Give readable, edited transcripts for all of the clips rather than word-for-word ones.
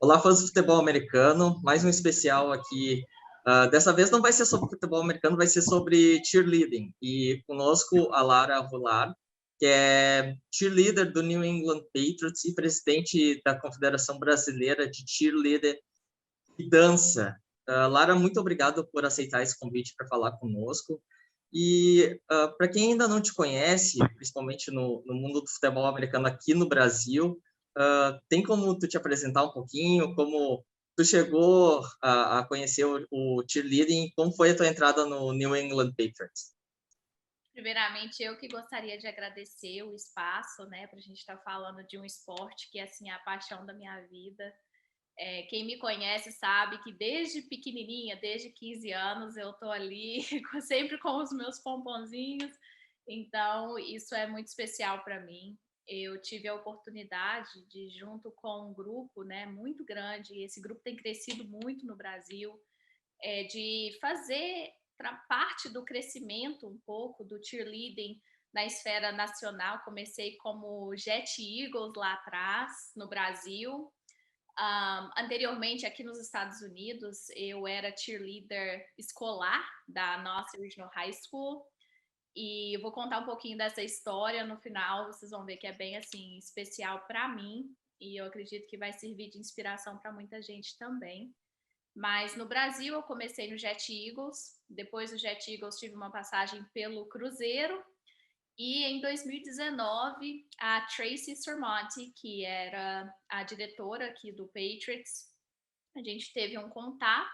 Olá, fãs do futebol americano, mais um especial aqui. Dessa vez não vai ser sobre futebol americano, vai ser sobre cheerleading. E conosco a Lara Rolar, que é cheerleader do New England Patriots e presidente da Confederação Brasileira de Cheerleader e Dança. Lara, muito obrigado por aceitar esse convite para falar conosco. E para quem ainda não te conhece, principalmente no mundo do futebol americano aqui no Brasil, tem como tu te apresentar um pouquinho, como tu chegou a conhecer o cheerleading, como foi a tua entrada no New England Patriots? Primeiramente, eu que gostaria de agradecer o espaço, né, para a gente estar falando de um esporte que é assim a paixão da minha vida. Quem me conhece sabe que desde pequenininha, desde 15 anos, eu tô ali sempre com os meus pomponzinhos, então isso é muito especial para mim. Eu tive a oportunidade de, junto com um grupo, né, muito grande, e esse grupo tem crescido muito no Brasil, de fazer parte do crescimento um pouco do cheerleading na esfera nacional. Comecei como Jet Eagles lá atrás, no Brasil. Anteriormente, aqui nos Estados Unidos, eu era cheerleader escolar da nossa Regional High School. E eu vou contar um pouquinho dessa história no final. Vocês vão ver que é bem assim especial para mim. E eu acredito que vai servir de inspiração para muita gente também. Mas no Brasil eu comecei no Jet Eagles, depois do Jet Eagles tive uma passagem pelo Cruzeiro, e em 2019 a Tracy Sermonti, que era a diretora aqui do Patriots, a gente teve um contato,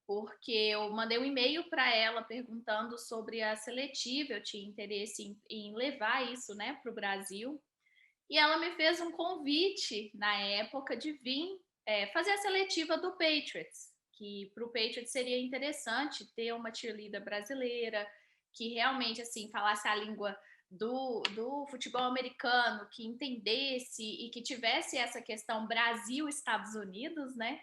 porque eu mandei um e-mail para ela perguntando sobre a seletiva, eu tinha interesse em levar isso, né, para o Brasil, e ela me fez um convite na época de vir fazer a seletiva do Patriots, que para o Patriots seria interessante ter uma cheerleader brasileira que realmente assim falasse a língua do futebol americano, que entendesse e que tivesse essa questão Brasil-Estados Unidos, né?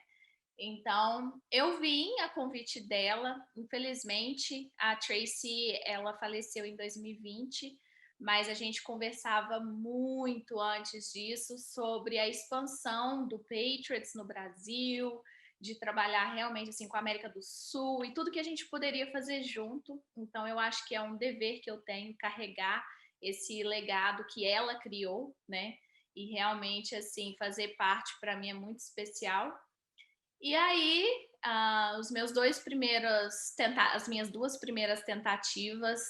Então, eu vim a convite dela. Infelizmente, a Tracy, ela faleceu em 2020, mas a gente conversava muito antes disso sobre a expansão do Patriots no Brasil, de trabalhar realmente assim com a América do Sul e tudo que a gente poderia fazer junto. Então, eu acho que é um dever que eu tenho carregar esse legado que ela criou, né? E realmente assim fazer parte para mim é muito especial. E aí, as minhas duas primeiras tentativas,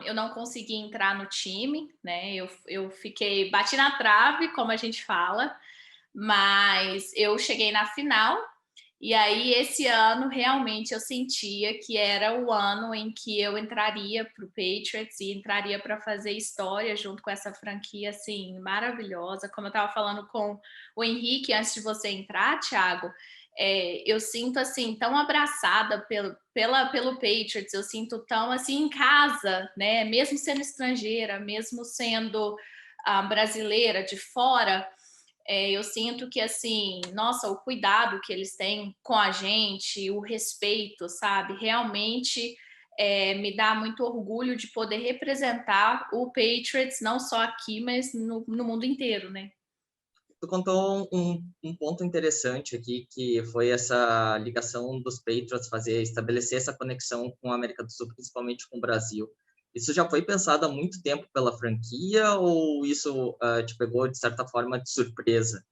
eu não consegui entrar no time, né? Eu bati na trave, como a gente fala, mas eu cheguei na final. E aí, esse ano, realmente, eu sentia que era o ano em que eu entraria para o Patriots e entraria para fazer história junto com essa franquia, assim, maravilhosa. Como eu estava falando com o Henrique antes de você entrar, Thiago, eu sinto, assim, tão abraçada pelo Patriots, eu sinto tão, assim, em casa, né? Mesmo sendo estrangeira, mesmo sendo brasileira, de fora, eu sinto que, assim, nossa, o cuidado que eles têm com a gente, o respeito, sabe? Realmente me dá muito orgulho de poder representar o Patriots, não só aqui, mas no mundo inteiro, né? Tu contou um ponto interessante aqui, que foi essa ligação dos Patriots estabelecer essa conexão com a América do Sul, principalmente com o Brasil. Isso já foi pensado há muito tempo pela franquia ou isso te pegou, de certa forma, de surpresa?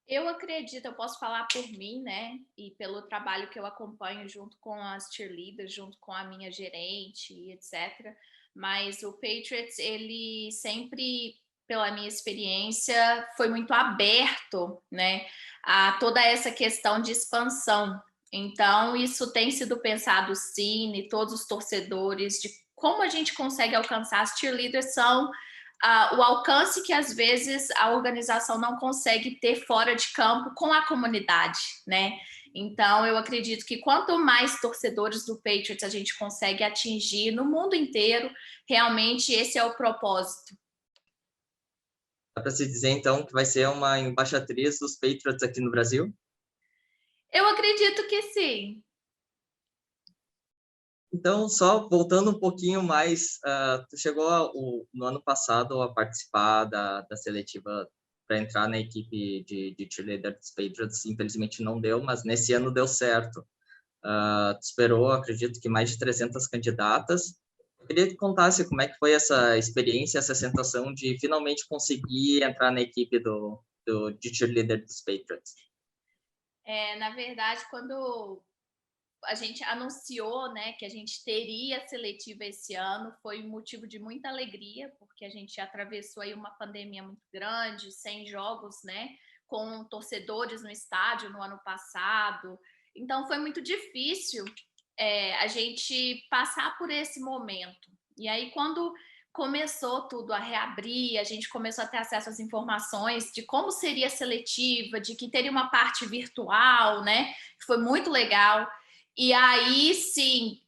Eu acredito, eu posso falar por mim, né? E pelo trabalho que eu acompanho junto com as cheerleaders, junto com a minha gerente, etc. Mas o Patriots, ele sempre, pela minha experiência, foi muito aberto, né? A toda essa questão de expansão. Então, isso tem sido pensado sim, e todos os torcedores, de como a gente consegue alcançar. As cheerleaders são o alcance que às vezes a organização não consegue ter fora de campo com a comunidade, né? Então, eu acredito que quanto mais torcedores do Patriots a gente consegue atingir no mundo inteiro, realmente esse é o propósito. Dá para se dizer, então, que vai ser uma embaixatriz dos Patriots aqui no Brasil? Eu acredito que sim. Então, só voltando um pouquinho mais, tu chegou no ano passado a participar da seletiva para entrar na equipe de cheerleader dos Patriots. Infelizmente não deu, mas nesse ano deu certo. Tu esperou, acredito que mais de 300 candidatas. Eu queria que contasse como é que foi essa experiência, essa sensação de finalmente conseguir entrar na equipe de cheerleader dos Patriots. Na verdade, quando a gente anunciou, né, que a gente teria seletiva esse ano, foi um motivo de muita alegria, porque a gente atravessou aí uma pandemia muito grande, sem jogos, né, com torcedores no estádio no ano passado. Então foi muito difícil a gente passar por esse momento. E aí, quando começou tudo a reabrir, a gente começou a ter acesso às informações de como seria a seletiva, de que teria uma parte virtual, né? Foi muito legal. E aí, sim,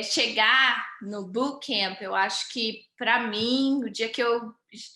chegar no bootcamp, eu acho que, para mim, o dia que eu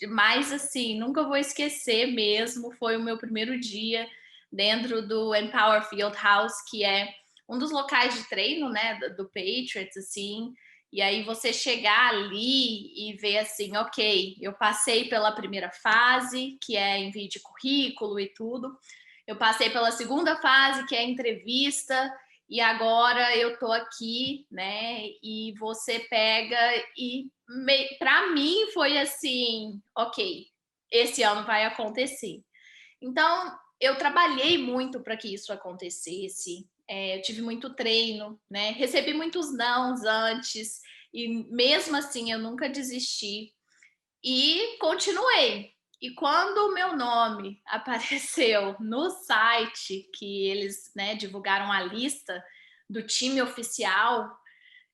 mais, assim, nunca vou esquecer mesmo, foi o meu primeiro dia dentro do Empower Fieldhouse, que é um dos locais de treino, né, do Patriots, assim. E aí você chegar ali e ver assim, ok, eu passei pela primeira fase, que é envio de currículo e tudo. Eu passei pela segunda fase, que é a entrevista, e agora eu tô aqui, né? E você pega e para mim foi assim, ok, esse ano vai acontecer. Então, eu trabalhei muito para que isso acontecesse. Eu tive muito treino, né? Recebi muitos nãos antes, e mesmo assim eu nunca desisti. E continuei. E quando o meu nome apareceu no site, que eles, né, divulgaram a lista do time oficial,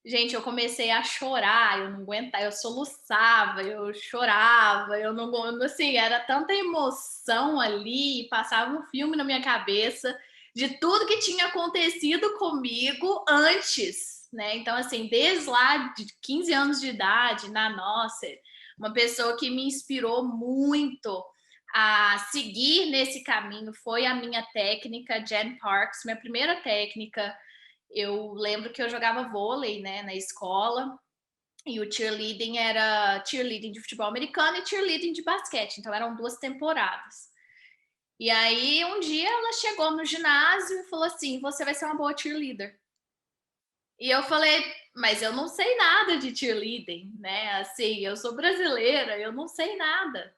gente, eu comecei a chorar, eu não aguentava, eu soluçava, eu chorava, eu não, assim, era tanta emoção ali, passava um filme na minha cabeça de tudo que tinha acontecido comigo antes, né? Então, assim, desde lá de 15 anos de idade, na nossa, uma pessoa que me inspirou muito a seguir nesse caminho foi a minha técnica, Jen Parks, minha primeira técnica. Eu lembro que eu jogava vôlei, né, na escola, e o cheerleading era cheerleading de futebol americano e cheerleading de basquete, então eram 2 temporadas. E aí um dia ela chegou no ginásio e falou assim: "Você vai ser uma boa cheerleader". E eu falei: "Mas eu não sei nada de cheerleading, né? Assim, eu sou brasileira, eu não sei nada".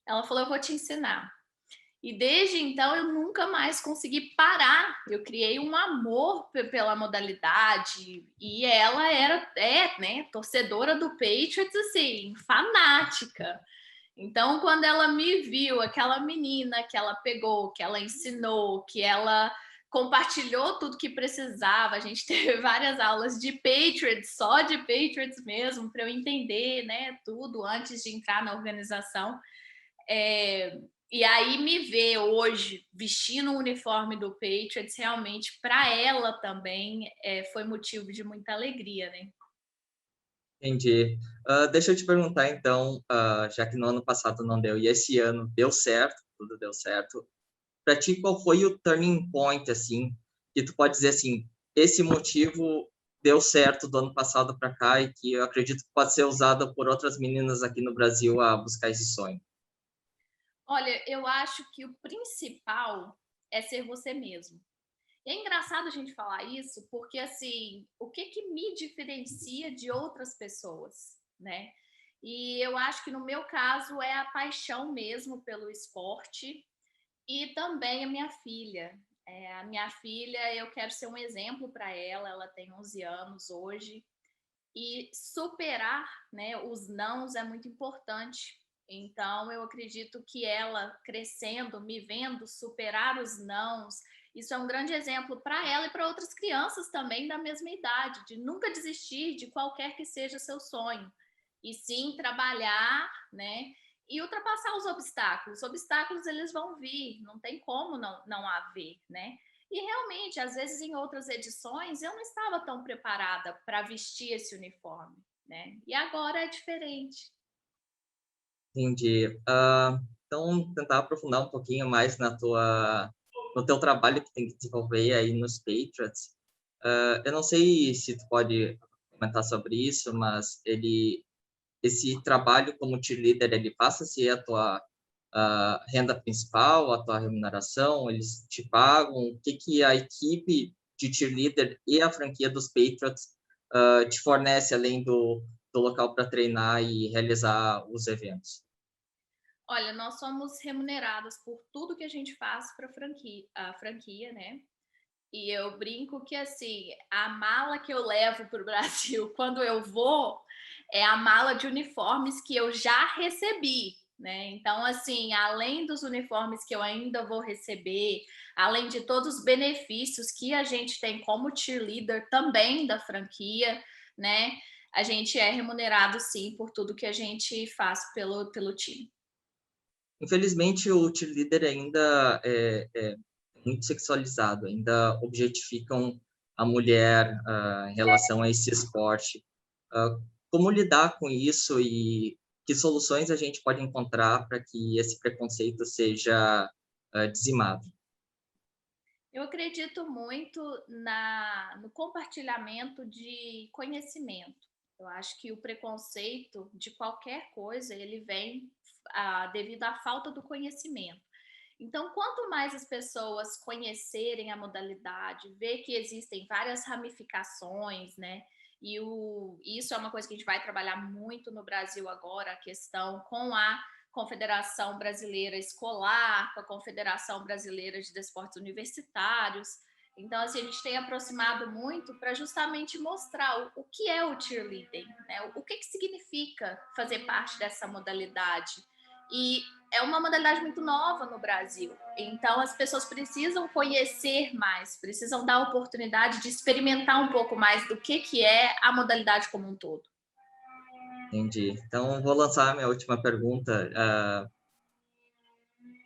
Ela falou: "Eu vou te ensinar". E desde então eu nunca mais consegui parar. Eu criei um amor pela modalidade e ela né, torcedora do Patriots, assim, fanática. Então, quando ela me viu, aquela menina que ela pegou, que ela ensinou, que ela compartilhou tudo que precisava, a gente teve várias aulas de Patriots, só de Patriots mesmo, para eu entender, né, tudo antes de entrar na organização. E aí me ver hoje vestindo o uniforme do Patriots, realmente, para ela também, foi motivo de muita alegria, né? Entendi. Deixa eu te perguntar, então, já que no ano passado não deu, e esse ano deu certo, tudo deu certo, para ti, qual foi o turning point, assim, que tu pode dizer assim, esse motivo deu certo do ano passado para cá e que eu acredito que pode ser usado por outras meninas aqui no Brasil a buscar esse sonho? Olha, eu acho que o principal é ser você mesmo. E é engraçado a gente falar isso, porque assim, o que que me diferencia de outras pessoas, né? E eu acho que no meu caso é a paixão mesmo pelo esporte e também a minha filha. A minha filha, eu quero ser um exemplo para ela, ela tem 11 anos hoje, e superar, né, os nãos é muito importante. Então, eu acredito que ela crescendo, me vendo superar os nãos, isso é um grande exemplo para ela e para outras crianças também da mesma idade, de nunca desistir de qualquer que seja seu sonho, e sim trabalhar, né? E ultrapassar os obstáculos. Os obstáculos eles vão vir, não tem como não haver, né? E realmente, às vezes em outras edições, eu não estava tão preparada para vestir esse uniforme, né? E agora é diferente. Entendi. Então, tentar aprofundar um pouquinho mais no teu trabalho que tem que desenvolver aí nos Patriots. Eu não sei se tu pode comentar sobre isso, mas esse trabalho como cheerleader, ele passa a ser renda principal, a tua remuneração, eles te pagam, o que a equipe de cheerleader e a franquia dos Patriots te fornece além do local para treinar e realizar os eventos? Olha, nós somos remunerados por tudo que a gente faz para a franquia, né? E eu brinco que, assim, a mala que eu levo para o Brasil quando eu vou é a mala de uniformes que eu já recebi, né? Então, assim, além dos uniformes que eu ainda vou receber, além de todos os benefícios que a gente tem como cheerleader também da franquia, né? A gente é remunerado, sim, por tudo que a gente faz pelo time. Infelizmente, o cheerleader ainda é muito sexualizado, ainda objetificam a mulher em relação a esse esporte. Como lidar com isso e que soluções a gente pode encontrar para que esse preconceito seja dizimado? Eu acredito muito no compartilhamento de conhecimento. Eu acho que o preconceito de qualquer coisa ele vem devido à falta do conhecimento. Então, quanto mais as pessoas conhecerem a modalidade, ver que existem várias ramificações, né? Isso é uma coisa que a gente vai trabalhar muito no Brasil agora, a questão com a Confederação Brasileira Escolar, com a Confederação Brasileira de Desportos Universitários. Então, assim, a gente tem aproximado muito para justamente mostrar o que é o cheerleading, né? O que significa fazer parte dessa modalidade. E é uma modalidade muito nova no Brasil. Então, as pessoas precisam conhecer mais, precisam dar a oportunidade de experimentar um pouco mais do que é a modalidade como um todo. Entendi. Então, vou lançar a minha última pergunta.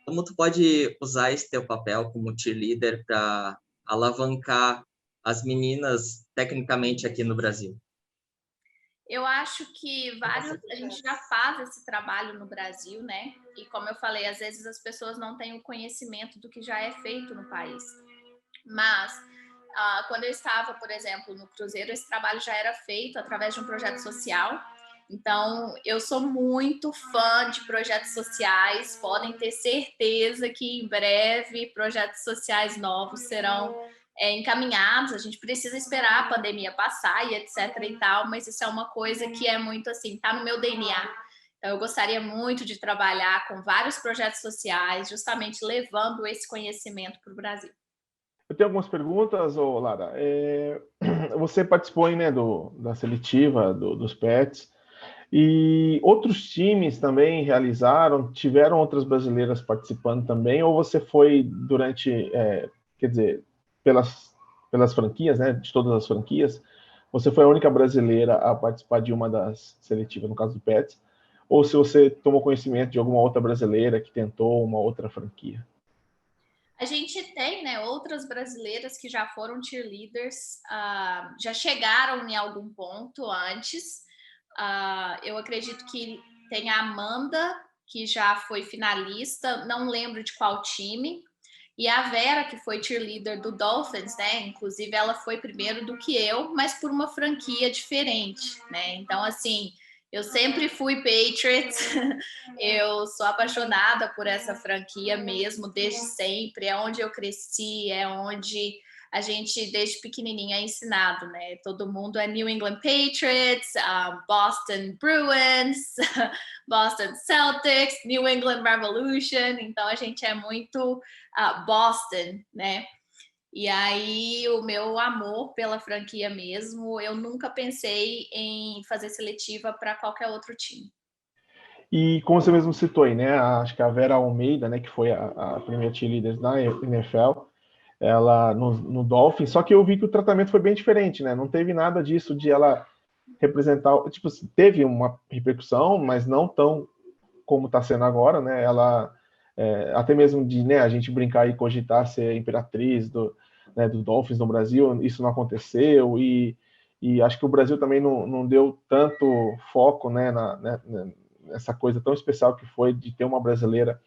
Como tu pode usar esse teu papel como cheerleader para alavancar as meninas tecnicamente aqui no Brasil? Eu acho que a gente já faz esse trabalho no Brasil, né? E como eu falei, às vezes as pessoas não têm o conhecimento do que já é feito no país. Mas quando eu estava, por exemplo, no Cruzeiro, esse trabalho já era feito através de um projeto social. Então, eu sou muito fã de projetos sociais. Podem ter certeza que em breve projetos sociais novos serão encaminhados. A gente precisa esperar a pandemia passar e etc e tal, mas isso é uma coisa que é muito assim, tá no meu DNA. Então, eu gostaria muito de trabalhar com vários projetos sociais, justamente levando esse conhecimento para o Brasil. Eu tenho algumas perguntas, Lara. Você participou aí, né, da seletiva dos PETs, e outros times também realizaram, tiveram outras brasileiras participando também, ou você foi durante, quer dizer, pelas franquias, né, de todas as franquias, você foi a única brasileira a participar de uma das seletivas, no caso do PETs, ou se você tomou conhecimento de alguma outra brasileira que tentou uma outra franquia? A gente tem, né, outras brasileiras que já foram cheerleaders, já chegaram em algum ponto antes. Eu acredito que tem a Amanda, que já foi finalista, não lembro de qual time, e a Vera, que foi cheerleader do Dolphins, né? Inclusive, ela foi primeiro do que eu, mas por uma franquia diferente, né? Então, assim, eu sempre fui Patriots, eu sou apaixonada por essa franquia mesmo, desde sempre, é onde eu cresci, é onde a gente, desde pequenininha, é ensinado, né? Todo mundo é New England Patriots, Boston Bruins, Boston Celtics, New England Revolution, então a gente é muito Boston, né? E aí, o meu amor pela franquia mesmo, eu nunca pensei em fazer seletiva para qualquer outro time. E como você mesmo citou aí, né? Acho que a Vera Almeida, né, que foi a primeira cheerleader da NFL, ela no Dolphins, só que eu vi que o tratamento foi bem diferente, né? Não teve nada disso de ela representar, tipo, teve uma repercussão, mas não tão como está sendo agora, né? Ela até mesmo de, né, a gente brincar e cogitar ser imperatriz do Dolphins no Brasil, isso não aconteceu, e acho que o Brasil também não deu tanto foco, né, nessa coisa tão especial que foi de ter uma brasileira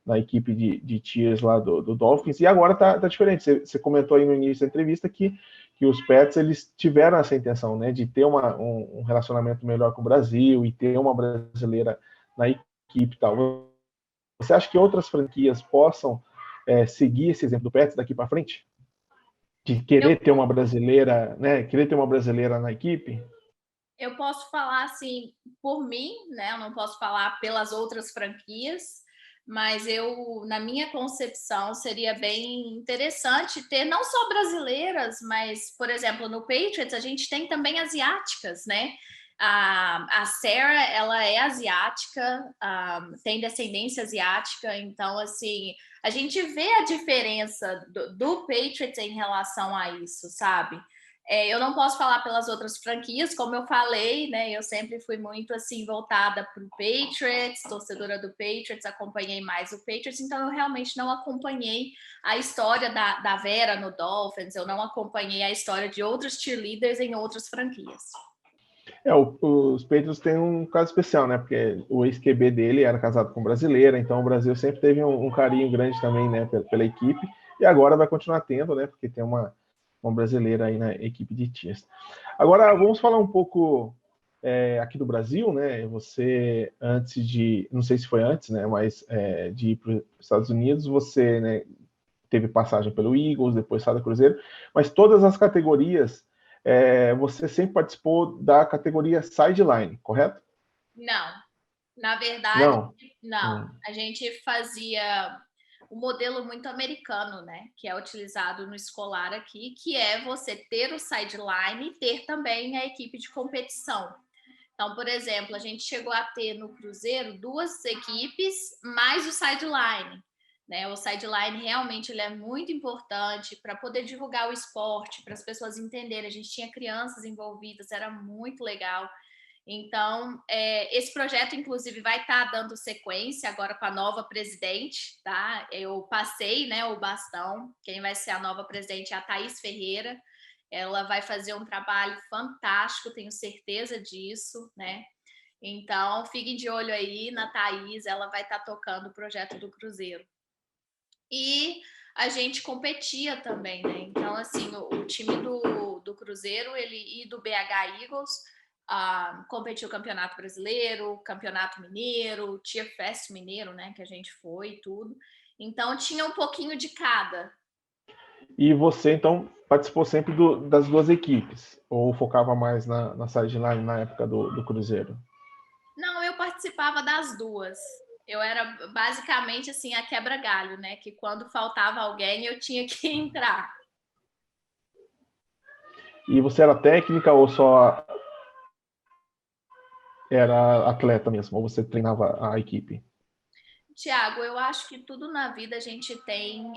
na equipe de tiers lá do Dolphins, e agora tá diferente. Você comentou aí no início da entrevista que os Pets, eles tiveram essa intenção, né, de ter um relacionamento melhor com o Brasil e ter uma brasileira na equipe e tal. Você acha que outras franquias possam seguir esse exemplo do Pets daqui para frente? De querer ter uma brasileira, né? Querer ter uma brasileira na equipe? Eu posso falar assim por mim, né? Eu não posso falar pelas outras franquias, mas eu, na minha concepção, seria bem interessante ter não só brasileiras, mas, por exemplo, no Patriots a gente tem também asiáticas, né? A Sarah, ela é asiática, tem descendência asiática, então, assim, a gente vê a diferença do Patriots em relação a isso, sabe? Eu não posso falar pelas outras franquias, como eu falei, né? Eu sempre fui muito assim voltada para o Patriots, torcedora do Patriots, acompanhei mais o Patriots, então eu realmente não acompanhei a história da Vera no Dolphins, eu não acompanhei a história de outros cheerleaders em outras franquias. Os Patriots têm um caso especial, né? Porque o ex-QB dele era casado com brasileira, então o Brasil sempre teve um carinho grande também, né, pela equipe, e agora vai continuar tendo, né? Porque tem uma brasileira aí na equipe de Tiers. Agora, vamos falar um pouco aqui do Brasil, né? Você, antes de, não sei se foi antes, né? Mas de ir para os Estados Unidos, você, né, teve passagem pelo Eagles, depois saiu do Cruzeiro, mas todas as categorias, você sempre participou da categoria sideline, correto? Não, na verdade, Não. não. A gente fazia um modelo muito americano, né? Que é utilizado no escolar aqui, que é você ter o sideline e ter também a equipe de competição. Então, por exemplo, a gente chegou a ter no Cruzeiro 2 equipes mais o sideline. Né? O sideline realmente ele é muito importante para poder divulgar o esporte, para as pessoas entenderem. A gente tinha crianças envolvidas, era muito legal. Então, esse projeto, inclusive, vai estar dando sequência agora com a nova presidente, tá? Eu passei, né, o bastão. Quem vai ser a nova presidente é a Thaís Ferreira. Ela vai fazer um trabalho fantástico, tenho certeza disso, né? Então, fiquem de olho aí na Thaís, ela vai estar tocando o projeto do Cruzeiro. E a gente competia também, né? Então, assim, o time do Cruzeiro e do BH Eagles competiu o Campeonato Brasileiro, Campeonato Mineiro, Tia Fest Mineiro, né? Que a gente foi e tudo. Então, tinha um pouquinho de cada. E você, então, participou sempre das duas equipes? Ou focava mais na sideline na época do Cruzeiro? Não, eu participava das duas. Eu era basicamente assim a quebra-galho, né? Que quando faltava alguém eu tinha que entrar. E você era técnica ou só era atleta mesmo? Ou você treinava a equipe? Tiago, eu acho que tudo na vida a gente tem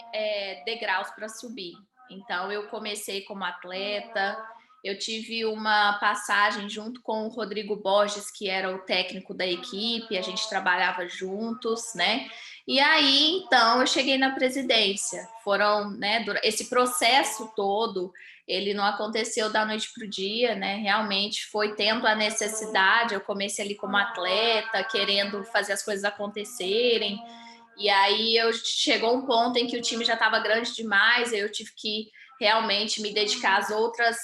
degraus para subir. Então, eu comecei como atleta, eu tive uma passagem junto com o Rodrigo Borges, que era o técnico da equipe, a gente trabalhava juntos, né? E aí, então, eu cheguei na presidência. Foram, né, esse processo todo, ele não aconteceu da noite para o dia, né? Realmente foi tendo a necessidade. Eu comecei ali como atleta, querendo fazer as coisas acontecerem. E aí chegou um ponto em que o time já estava grande demais, eu tive que realmente me dedicar às outras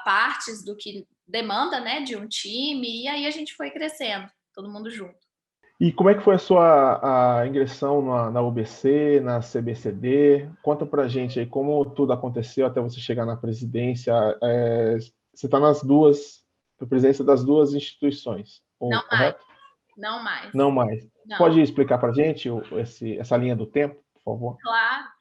partes do que demanda, né, de um time. E aí a gente foi crescendo, todo mundo junto. E como é que foi a sua ingressão na UBC, na CBCD? Conta pra gente aí como tudo aconteceu até você chegar na presidência. Você está na presidência das duas instituições, Não correto? Não mais. Não mais. Não. Pode explicar pra gente essa linha do tempo, por favor? Claro.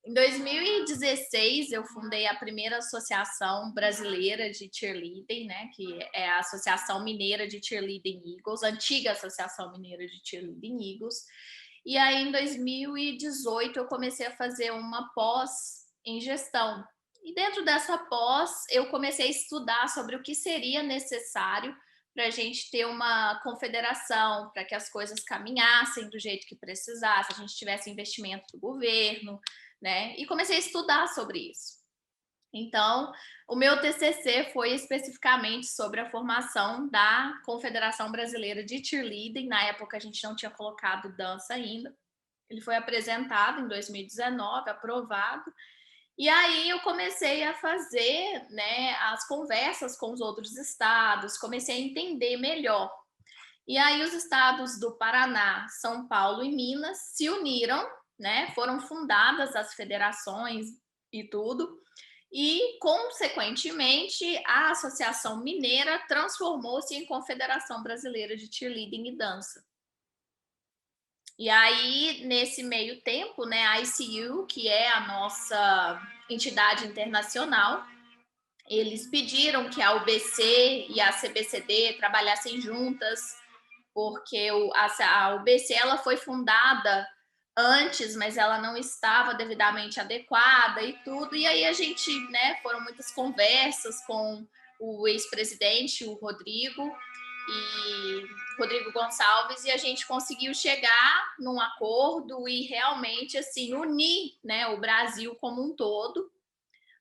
Em 2016, eu fundei a primeira associação brasileira de cheerleading, né, que é a Associação Mineira de Cheerleading Eagles, antiga Associação Mineira de Cheerleading Eagles. E aí, em 2018, eu comecei a fazer uma pós em gestão. E dentro dessa pós, eu comecei a estudar sobre o que seria necessário para a gente ter uma confederação, para que as coisas caminhassem do jeito que precisasse, a gente tivesse investimento do governo, né? E comecei a estudar sobre isso. Então, o meu TCC foi especificamente sobre a formação da Confederação Brasileira de Cheerleading. Na época, a gente não tinha colocado dança ainda. Ele foi apresentado em 2019, aprovado. E aí eu comecei a fazer, né, as conversas com os outros estados, comecei a entender melhor. E aí os estados do Paraná, São Paulo e Minas se uniram, né? Foram fundadas as federações e tudo. E, consequentemente, a Associação Mineira transformou-se em Confederação Brasileira de Cheerleading e Dança. E aí, nesse meio tempo, né, a ICU, que é a nossa entidade internacional, eles pediram que a UBC e a CBCD trabalhassem juntas, porque a UBC ela foi fundada antes, mas ela não estava devidamente adequada e tudo. E aí a gente, né, foram muitas conversas com o ex-presidente, o Rodrigo Gonçalves, e a gente conseguiu chegar num acordo e realmente assim unir, né, o Brasil como um todo,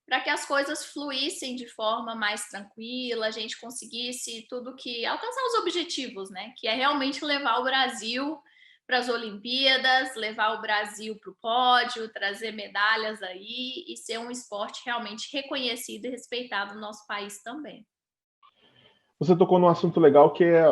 para que as coisas fluíssem de forma mais tranquila, a gente conseguisse tudo que alcançar os objetivos, né? Que é realmente levar o Brasil para as Olimpíadas, levar o Brasil para o pódio, trazer medalhas aí e ser um esporte realmente reconhecido e respeitado no nosso país também. Você tocou num assunto legal que é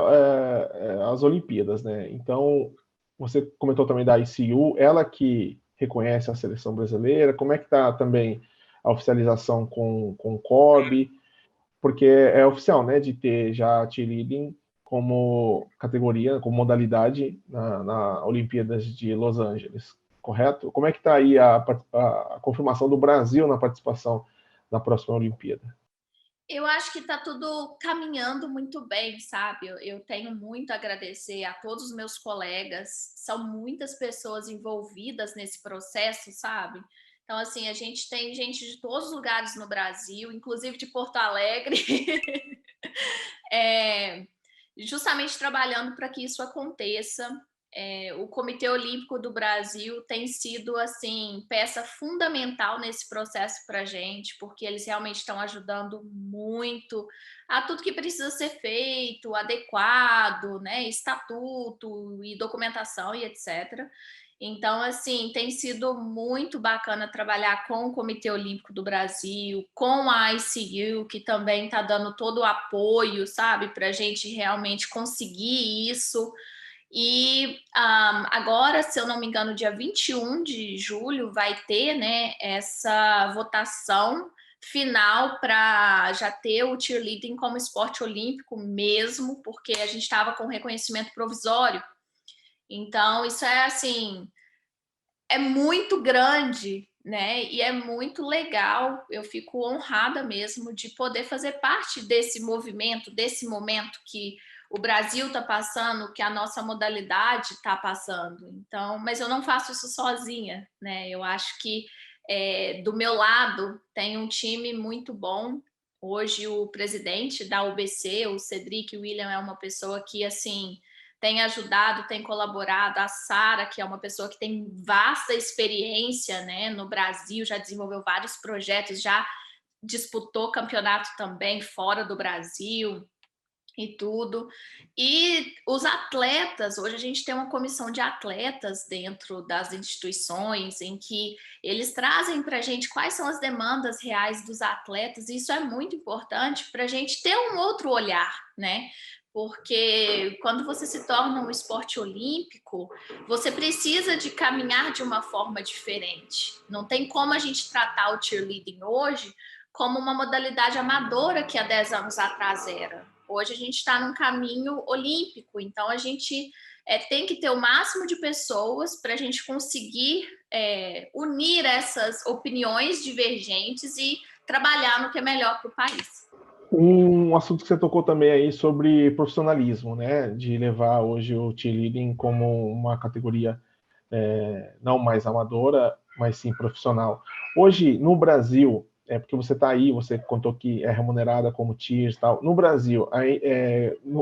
as Olimpíadas, né? Então, você comentou também da ICU, ela que reconhece a seleção brasileira, como é que está também a oficialização com o COB? Porque é oficial, né, de ter já cheerleading como categoria, como modalidade na Olimpíadas de Los Angeles, correto? Como é que está aí a confirmação do Brasil na participação na próxima Olimpíada? Eu acho que está tudo caminhando muito bem, sabe? Eu tenho muito a agradecer a todos os meus colegas, são muitas pessoas envolvidas nesse processo, sabe? Então, assim, a gente tem gente de todos os lugares no Brasil, inclusive de Porto Alegre, justamente trabalhando para que isso aconteça. O Comitê Olímpico do Brasil tem sido assim peça fundamental nesse processo para a gente, porque eles realmente estão ajudando muito a tudo que precisa ser feito, adequado, né, estatuto e documentação e etc. Então, assim, tem sido muito bacana trabalhar com o Comitê Olímpico do Brasil, com a ICU, que também está dando todo o apoio, sabe, para a gente realmente conseguir isso. E agora, se eu não me engano, dia 21 de julho vai ter, né, essa votação final para já ter o cheerleading como esporte olímpico mesmo, porque a gente estava com reconhecimento provisório. Então, isso é assim, é muito grande, né? E é muito legal. Eu fico honrada mesmo de poder fazer parte desse movimento, desse momento que o Brasil está passando, que a nossa modalidade está passando. Então, mas eu não faço isso sozinha, né? Eu acho que do meu lado tem um time muito bom. Hoje o presidente da UBC, o Cedric William, é uma pessoa que assim tem ajudado, tem colaborado. A Sara, que é uma pessoa que tem vasta experiência, né, no Brasil, já desenvolveu vários projetos, já disputou campeonato também fora do Brasil e tudo. E os atletas, hoje a gente tem uma comissão de atletas dentro das instituições em que eles trazem para a gente quais são as demandas reais dos atletas, e isso é muito importante para a gente ter um outro olhar, né? Porque quando você se torna um esporte olímpico, você precisa de caminhar de uma forma diferente. Não tem como a gente tratar o cheerleading hoje como uma modalidade amadora que há 10 anos atrás era. Hoje a gente está num caminho olímpico, então a gente tem que ter o máximo de pessoas para a gente conseguir unir essas opiniões divergentes e trabalhar no que é melhor para o país. Um assunto que você tocou também aí sobre profissionalismo, né? De levar hoje o cheerleading como uma categoria não mais amadora, mas sim profissional. Hoje, no Brasil, porque você está aí, você contou que é remunerada como cheers e tal. No Brasil,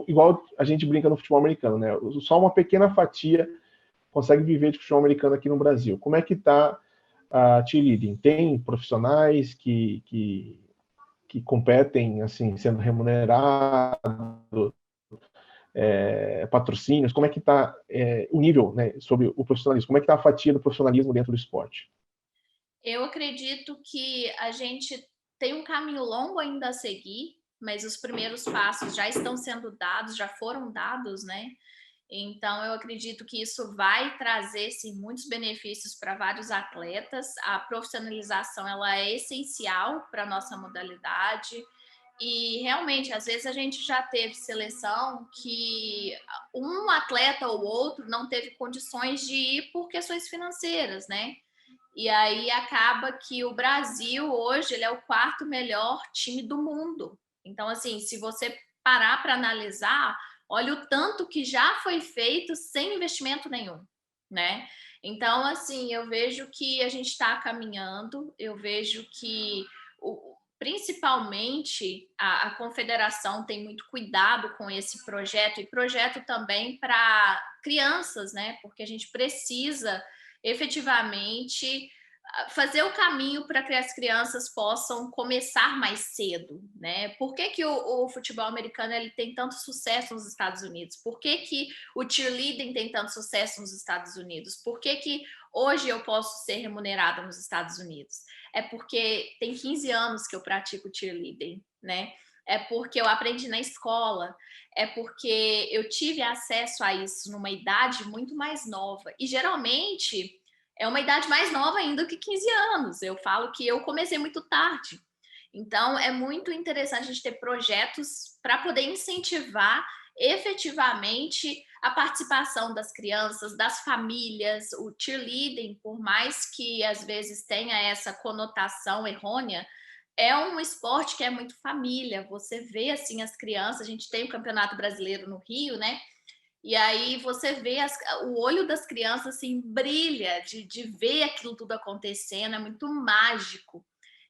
igual a gente brinca no futebol americano, né? Só uma pequena fatia consegue viver de futebol americano aqui no Brasil. Como é que está a cheerleading? Tem profissionais que competem, assim, sendo remunerados, patrocínios? Como é que está o nível, né, sobre o profissionalismo? Como é que está a fatia do profissionalismo dentro do esporte? Eu acredito que a gente tem um caminho longo ainda a seguir, mas os primeiros passos já estão sendo dados, já foram dados, né? Então, eu acredito que isso vai trazer, sim, muitos benefícios para vários atletas. A profissionalização, ela é essencial para a nossa modalidade. E, realmente, às vezes a gente já teve seleção que um atleta ou outro não teve condições de ir por questões financeiras, né? E aí acaba que o Brasil, hoje, ele é o 4º melhor time do mundo. Então, assim, se você parar para analisar, olha o tanto que já foi feito sem investimento nenhum, né? Então, assim, eu vejo que a gente está caminhando, eu vejo que, principalmente, a confederação tem muito cuidado com esse projeto, e projeto também para crianças, né? Porque a gente precisa efetivamente fazer o caminho para que as crianças possam começar mais cedo, né? Por que que o futebol americano ele tem tanto sucesso nos Estados Unidos? Por que que o cheerleading tem tanto sucesso nos Estados Unidos? Por que que hoje eu posso ser remunerada nos Estados Unidos? É porque tem 15 anos que eu pratico cheerleading, né? É porque eu aprendi na escola, é porque eu tive acesso a isso numa idade muito mais nova. E geralmente é uma idade mais nova ainda que 15 anos. Eu falo que eu comecei muito tarde. Então, é muito interessante a gente ter projetos para poder incentivar efetivamente a participação das crianças, das famílias. O cheerleading, por mais que às vezes tenha essa conotação errônea, é um esporte que é muito família. Você vê assim as crianças, a gente tem o Campeonato Brasileiro no Rio, né? E aí você vê o olho das crianças assim brilha de ver aquilo tudo acontecendo, é muito mágico.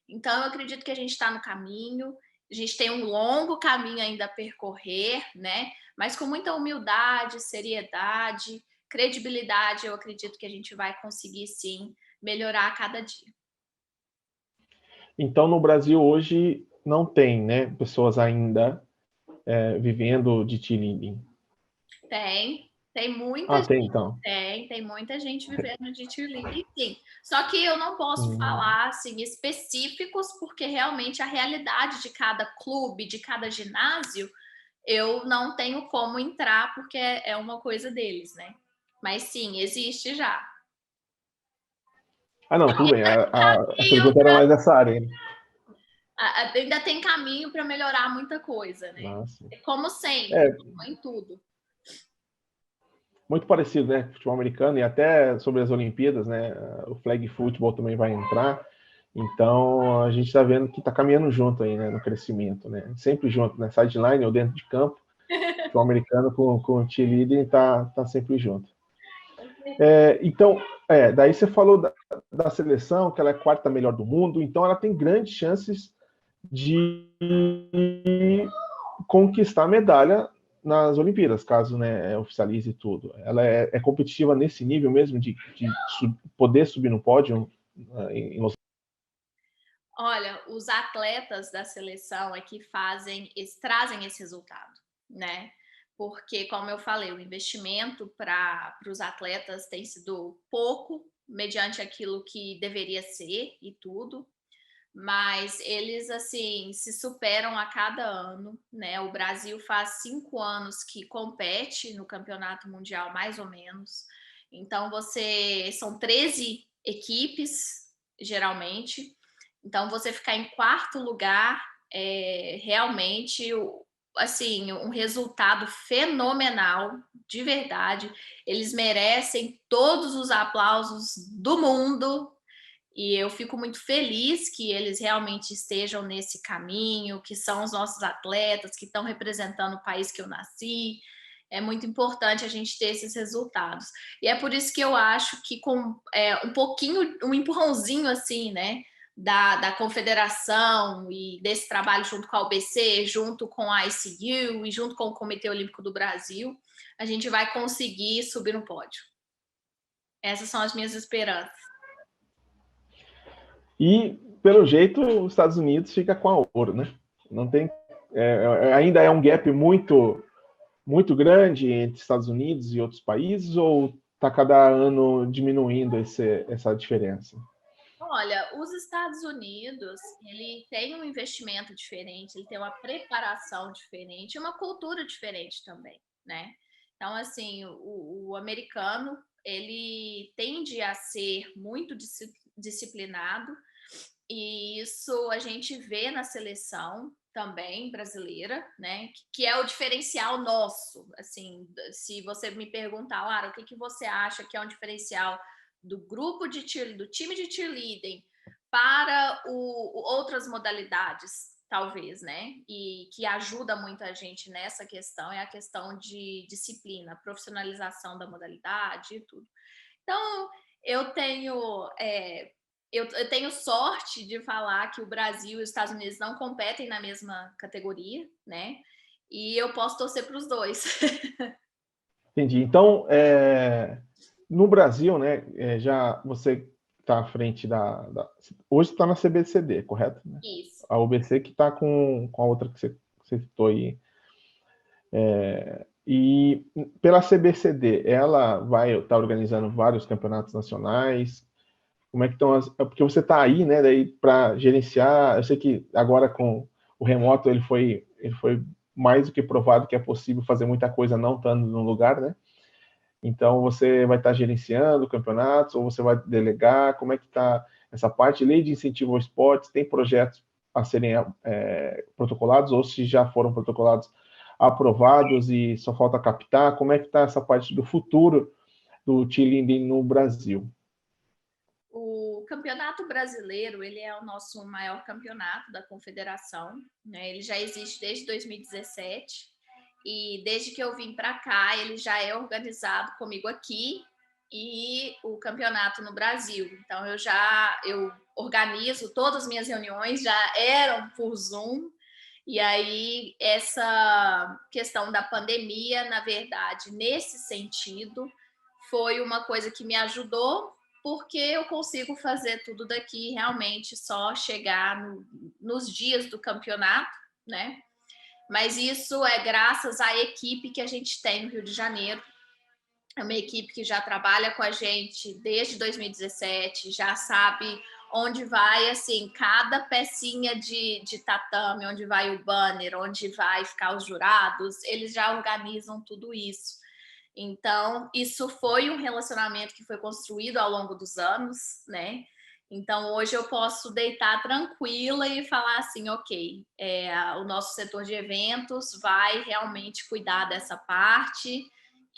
Então eu acredito que a gente está no caminho, a gente tem um longo caminho ainda a percorrer, né? Mas com muita humildade, seriedade, credibilidade, eu acredito que a gente vai conseguir sim melhorar a cada dia. Então, no Brasil hoje não tem, né, pessoas ainda vivendo de cheerleading. Tem muita Ah, tem gente, então. tem muita gente vivendo de cheerleading, sim. Só que eu não posso falar assim específicos, porque realmente a realidade de cada clube, de cada ginásio, eu não tenho como entrar, porque é uma coisa deles, né? Mas sim, existe já. Ah, não, tudo bem. A Caminho pergunta era mais dessa área, né? ainda tem caminho para melhorar muita coisa, né? Nossa. Como sempre, É, em tudo. muito parecido, né? Futebol americano e até sobre as Olimpíadas, né? O flag football também vai entrar. Então a gente está vendo que está caminhando junto aí, né? No crescimento, né? Sempre junto, né? Sideline ou dentro de campo. O futebol americano com o cheerleading tá sempre junto. Então, daí você falou da seleção, que ela é a 4ª melhor do mundo, então ela tem grandes chances de conquistar medalha nas Olimpíadas, caso, né, oficialize tudo. Ela é competitiva nesse nível mesmo de poder subir no pódio em Los... Olha, os atletas da seleção é que trazem esse resultado, né? Porque, como eu falei, o investimento para os atletas tem sido pouco, mediante aquilo que deveria ser e tudo, mas eles, assim, se superam a cada ano, né? O Brasil faz 5 anos que compete no Campeonato Mundial, mais ou menos. Então, são 13 equipes, geralmente. Então, você ficar em 4º lugar é realmente, assim, um resultado fenomenal, de verdade. Eles merecem todos os aplausos do mundo, e eu fico muito feliz que eles realmente estejam nesse caminho, que são os nossos atletas, que estão representando o país que eu nasci. É muito importante a gente ter esses resultados. E é por isso que eu acho que com um pouquinho, um empurrãozinho assim, né, da confederação e desse trabalho junto com a UBC, junto com a ICU e junto com o Comitê Olímpico do Brasil, a gente vai conseguir subir no pódio. Essas são as minhas esperanças. E, pelo jeito, os Estados Unidos fica com a ouro, né? Não tem, ainda é um gap muito, muito grande entre Estados Unidos e outros países, ou está cada ano diminuindo essa diferença? Olha, os Estados Unidos, ele tem um investimento diferente, ele tem uma preparação diferente, uma cultura diferente também, né? Então, assim, o americano, ele tende a ser muito disciplinado, e isso a gente vê na seleção também brasileira, né? Que é o diferencial nosso. Assim, se você me perguntar, Lara, o que você acha que é um diferencial do grupo de do time de cheerleading para outras modalidades, talvez, né? E que ajuda muito a gente nessa questão é a questão de disciplina, profissionalização da modalidade e tudo. Então, eu tenho eu tenho sorte de falar que o Brasil e os Estados Unidos não competem na mesma categoria, né? E eu posso torcer para os dois. Entendi. Então, no Brasil, né, já você está à frente hoje está na CBCD, correto? Né? Isso. A UBC que está com a outra que você citou aí. E pela CBCD, ela vai estar organizando vários campeonatos nacionais. Como é que estão porque você está aí, né, daí para gerenciar. Eu sei que agora com o remoto ele foi mais do que provado que é possível fazer muita coisa não estando no lugar, né? Então você vai estar gerenciando campeonatos ou você vai delegar? Como é que está essa parte? Lei de incentivo ao esporte, tem projetos a serem protocolados ou se já foram protocolados, aprovados e só falta captar? Como é que está essa parte do futuro do cheerleading no Brasil? O Campeonato Brasileiro, ele é o nosso maior campeonato da confederação, né? Ele já existe desde 2017 e desde que eu vim para cá, ele já é organizado comigo aqui e o campeonato no Brasil. Então eu organizo, todas as minhas reuniões já eram por Zoom. E aí essa questão da pandemia, na verdade, nesse sentido, foi uma coisa que me ajudou, porque eu consigo fazer tudo daqui, realmente só chegar nos dias do campeonato, né? Mas isso é graças à equipe que a gente tem no Rio de Janeiro. É uma equipe que já trabalha com a gente desde 2017, já sabe onde vai, assim, cada pecinha de tatame, onde vai o banner, onde vai ficar os jurados, eles já organizam tudo isso. Então, isso foi um relacionamento que foi construído ao longo dos anos, né? Então, hoje eu posso deitar tranquila e falar assim, ok, o nosso setor de eventos vai realmente cuidar dessa parte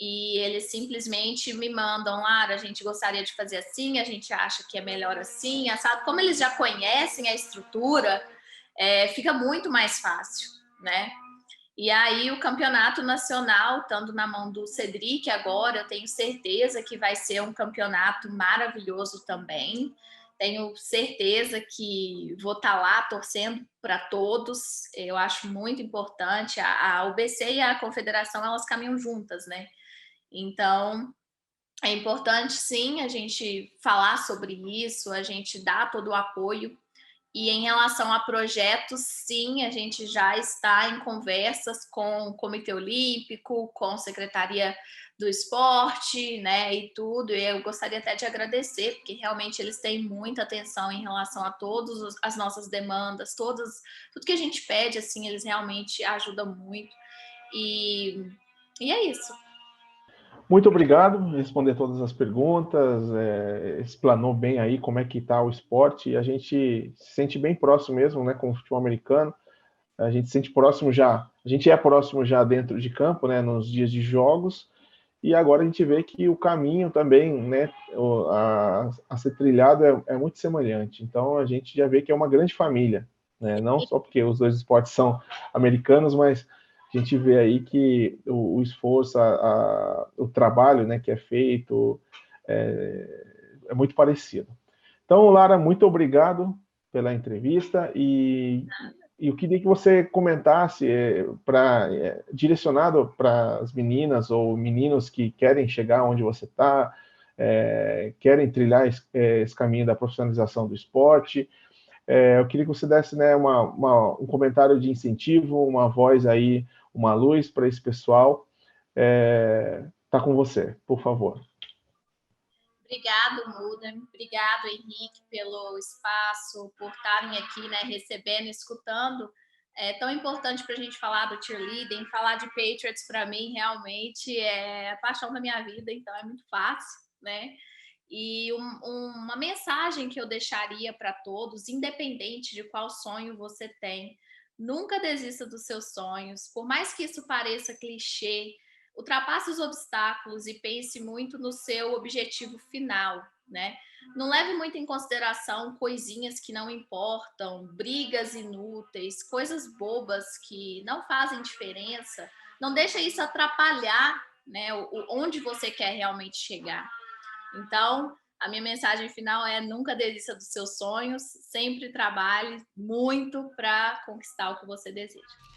e eles simplesmente me mandam, Lara, a gente gostaria de fazer assim, a gente acha que é melhor assim, sabe? Como eles já conhecem a estrutura, fica muito mais fácil, né? E aí o campeonato nacional, estando na mão do Cedric agora, eu tenho certeza que vai ser um campeonato maravilhoso também. Tenho certeza que vou estar lá torcendo para todos. Eu acho muito importante. A UBC e a Confederação, elas caminham juntas, né? Então, é importante, sim, a gente falar sobre isso, a gente dar todo o apoio. E em relação a projetos, sim, a gente já está em conversas com o Comitê Olímpico, com a Secretaria do Esporte, né, e tudo. E eu gostaria até de agradecer, porque realmente eles têm muita atenção em relação a todas as nossas demandas, tudo que a gente pede, assim, eles realmente ajudam muito. E é isso. Muito obrigado por responder todas as perguntas, explanou bem aí como é que está o esporte, e a gente se sente bem próximo mesmo, né, com o futebol americano. A gente se sente próximo já, a gente é próximo já dentro de campo, né, nos dias de jogos, e agora a gente vê que o caminho também, né, a ser trilhado é muito semelhante. Então a gente já vê que é uma grande família, né, não só porque os dois esportes são americanos, mas a gente vê aí que o esforço, o trabalho, né, que é feito é muito parecido. Então, Lara, muito obrigado pela entrevista e eu queria que você comentasse direcionado para as meninas ou meninos que querem chegar onde você está, querem trilhar esse caminho da profissionalização do esporte. Eu queria que você desse, né, um comentário de incentivo, uma voz aí, uma luz para esse pessoal. Tá com você, por favor. Obrigado, Mudem. Obrigado, Henrique, pelo espaço, por estarem aqui, né, recebendo, escutando. É tão importante para a gente falar do cheerleading, falar de Patriots, para mim, realmente é a paixão da minha vida, então é muito fácil, né? E uma mensagem que eu deixaria para todos, independente de qual sonho você tem, nunca desista dos seus sonhos, por mais que isso pareça clichê, ultrapasse os obstáculos e pense muito no seu objetivo final, né? Não leve muito em consideração coisinhas que não importam, brigas inúteis, coisas bobas que não fazem diferença. Não deixa isso atrapalhar, né, onde você quer realmente chegar. Então, a minha mensagem final é: nunca desista dos seus sonhos, sempre trabalhe muito para conquistar o que você deseja.